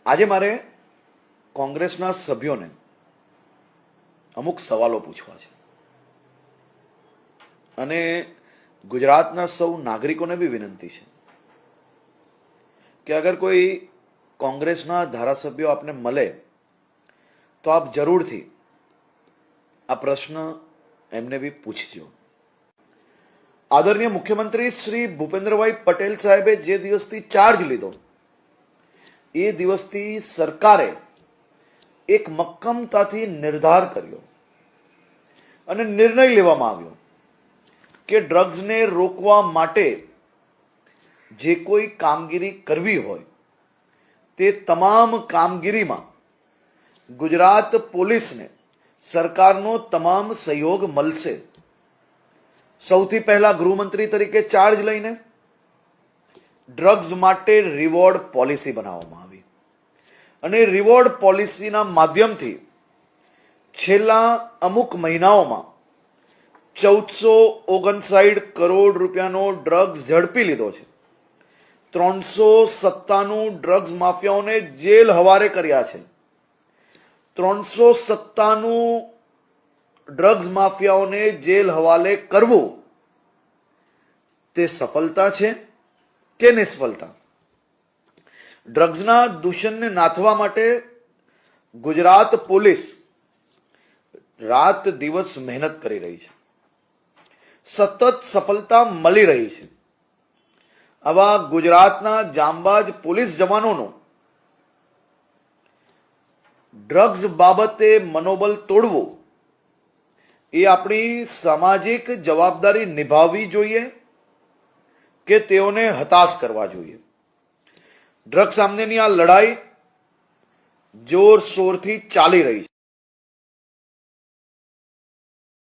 આજે મારે કોંગ્રેસના સભ્યોને અમુક સવાલો પૂછવા છે અને ગુજરાતના સૌ નાગરિકોને બી વિનંતી છે કે અગર કોઈ કોંગ્રેસના ધારાસભ્યો આપને મળે તો આપ જરૂરથી આ પ્રશ્ન એમને બી પૂછજો. આદરણીય મુખ્યમંત્રી શ્રી ભૂપેન્દ્રભાઈ પટેલ સાહેબે જે દિવસથી ચાર્જ લીધો એ દિવસથી સરકારે એક મક્કમતાથી નિર્ધાર કર્યો અને નિર્ણય લેવામાં આવ્યો કે ડ્રગ્સને રોકવા માટે જે કોઈ કામગીરી કરવી હોય તે તમામ કામગીરીમાં ગુજરાત પોલીસને સરકારનો તમામ સહયોગ મળશે. સૌથી પહેલા ગૃહમંત્રી તરીકે ચાર્જ લઈને ડ્રગ્સ માટે રિવોર્ડ પોલિસી બનાવવામાં આવી અને રિવોર્ડ પોલિસીના માધ્યમથી છેલ્લા અમુક મહિનાઓમાં 1459 કરોડ રૂપિયાનો ડ્રગ્સ ઝડપી લીધો છે. 397 ડ્રગ્સ માફિયાઓને જેલ હવાલે કર્યા છે. 397 ડ્રગ્સ માફિયાઓને જેલ હવાલે કરવું તે સફળતા છે કે નિષ્ફળતા? ડ્રગ્સના દૂષણને નાથવા માટે ગુજરાત પોલીસ રાત દિવસ મહેનત કરી રહી છે. સતત સફળતા મળી રહી છે. આવા ગુજરાતના જાંબાજ પોલીસ જવાનોનું ડ્રગ્સ બાબતે મનોબળ તોડવું એ આપણી સામાજિક જવાબદારી નિભાવવી જોઈએ કે તેઓને હતાશ કરવા જોઈએ? ડ્રગ્સ સામેની આ લડાઈ જોરશોરથી ચાલી રહી છે.